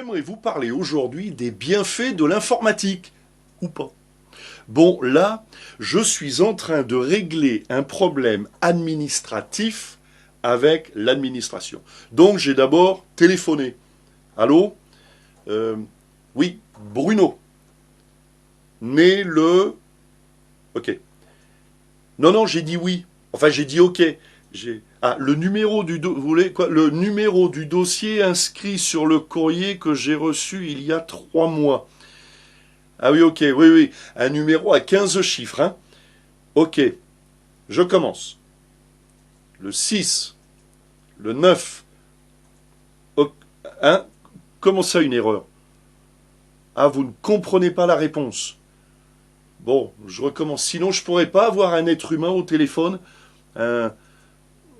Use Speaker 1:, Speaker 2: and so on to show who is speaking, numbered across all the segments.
Speaker 1: j'aimerais vous parler aujourd'hui des bienfaits de l'informatique, ou pas. Bon, là, je suis en train de régler un problème administratif avec l'administration. Donc, j'ai d'abord téléphoné. Allô? Euh, oui, Bruno. Né le... Ok. Non, non, j'ai dit oui. Enfin, j'ai dit ok. Ah, le numéro vous voulez quoi? Le numéro du dossier inscrit sur le courrier que j'ai reçu il y a 3 mois. Ah oui, ok, oui, oui. Un numéro à 15 chiffres, hein. Ok, je commence. Le 6, le 9. Hein? Comment ça, une erreur? Ah, vous ne comprenez pas la réponse. Bon, je recommence. Sinon, je pourrais pas avoir un être humain au téléphone. Un...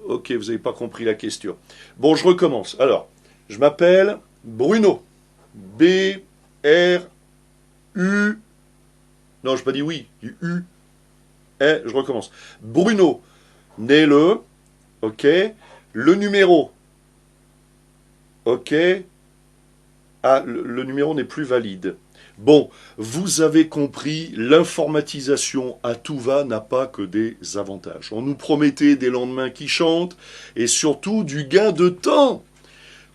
Speaker 1: Ok, vous n'avez pas compris la question. Bon, je recommence. Alors, je m'appelle Bruno. B, R, U. Non, je n'ai pas dit oui. Du U. Et je recommence. Bruno. Né le. Ok. Le numéro. Ok. Ah, le numéro n'est plus valide. Bon, vous avez compris, l'informatisation à tout va n'a pas que des avantages. On nous promettait des lendemains qui chantent et surtout du gain de temps.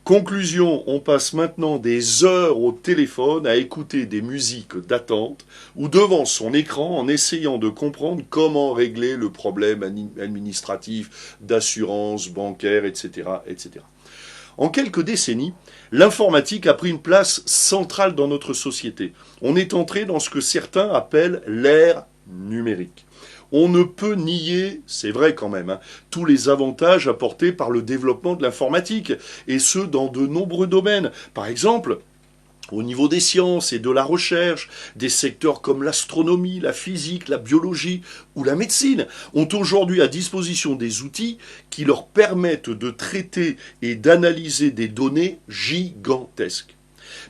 Speaker 1: Conclusion, on passe maintenant des heures au téléphone à écouter des musiques d'attente ou devant son écran en essayant de comprendre comment régler le problème administratif, d'assurance, bancaire, etc., etc. En quelques décennies, l'informatique a pris une place centrale dans notre société. On est entré dans ce que certains appellent l'ère numérique. On ne peut nier, c'est vrai quand même, hein, tous les avantages apportés par le développement de l'informatique, et ce dans de nombreux domaines. Par exemple, au niveau des sciences et de la recherche, des secteurs comme l'astronomie, la physique, la biologie ou la médecine ont aujourd'hui à disposition des outils qui leur permettent de traiter et d'analyser des données gigantesques.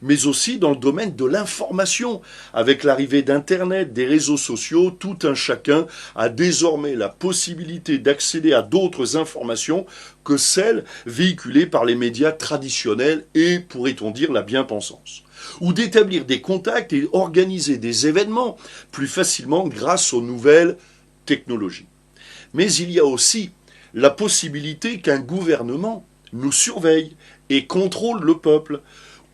Speaker 1: Mais aussi dans le domaine de l'information. Avec l'arrivée d'Internet, des réseaux sociaux, tout un chacun a désormais la possibilité d'accéder à d'autres informations que celles véhiculées par les médias traditionnels et, pourrait-on dire, la bien-pensance. Ou d'établir des contacts et organiser des événements plus facilement grâce aux nouvelles technologies. Mais il y a aussi la possibilité qu'un gouvernement nous surveille et contrôle le peuple,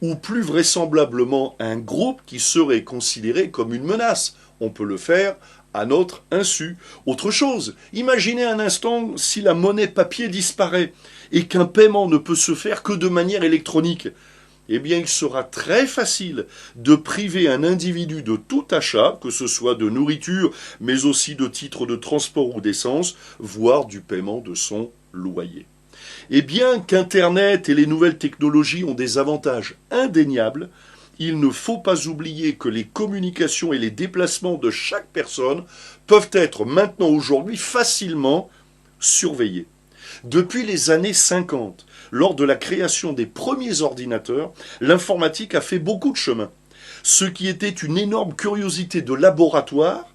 Speaker 1: ou plus vraisemblablement un groupe qui serait considéré comme une menace. On peut le faire à notre insu. Autre chose, imaginez un instant si la monnaie papier disparaît et qu'un paiement ne peut se faire que de manière électronique. Eh bien, il sera très facile de priver un individu de tout achat, que ce soit de nourriture, mais aussi de titres de transport ou d'essence, voire du paiement de son loyer. Et bien qu'Internet et les nouvelles technologies ont des avantages indéniables, il ne faut pas oublier que les communications et les déplacements de chaque personne peuvent être maintenant aujourd'hui facilement surveillés. Depuis les années 50, lors de la création des premiers ordinateurs, l'informatique a fait beaucoup de chemin. Ce qui était une énorme curiosité de laboratoire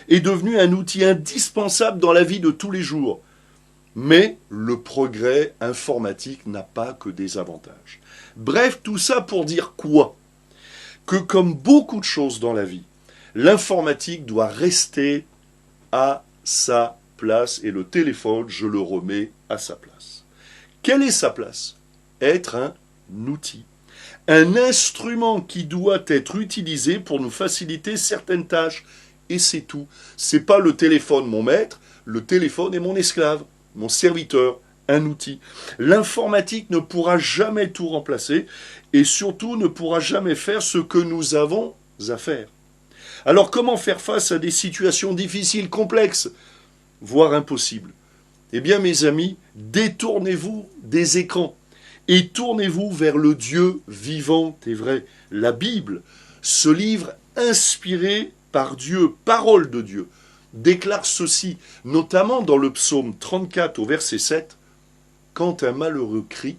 Speaker 1: est devenu un outil indispensable dans la vie de tous les jours. Mais le progrès informatique n'a pas que des avantages. Bref, tout ça pour dire quoi? Que comme beaucoup de choses dans la vie, l'informatique doit rester à sa place et le téléphone, je le remets à sa place. Quelle est sa place? Être un outil. Un instrument qui doit être utilisé pour nous faciliter certaines tâches. Et c'est tout. C'est pas le téléphone mon maître, le téléphone est mon esclave, mon serviteur, un outil. L'informatique ne pourra jamais tout remplacer et surtout ne pourra jamais faire ce que nous avons à faire. Alors comment faire face à des situations difficiles, complexes, voire impossibles? Eh bien mes amis, détournez-vous des écrans et tournez-vous vers le Dieu vivant et vrai. La Bible, ce livre inspiré par Dieu, parole de Dieu, déclare ceci, notamment dans le psaume 34 au verset 7, « Quand un malheureux crie,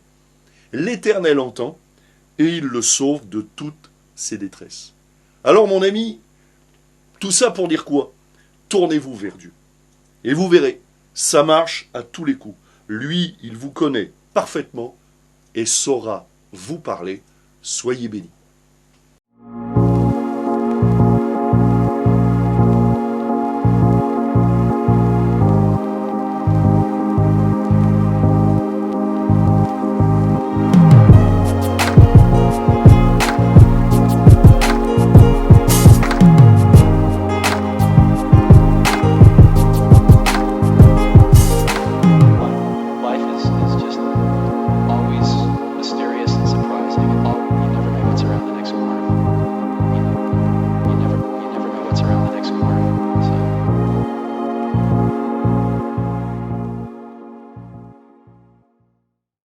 Speaker 1: l'Éternel entend et il le sauve de toutes ses détresses. » Alors mon ami, tout ça pour dire quoi? Tournez-vous vers Dieu. Et vous verrez, ça marche à tous les coups. Lui, il vous connaît parfaitement et saura vous parler Soyez bénis.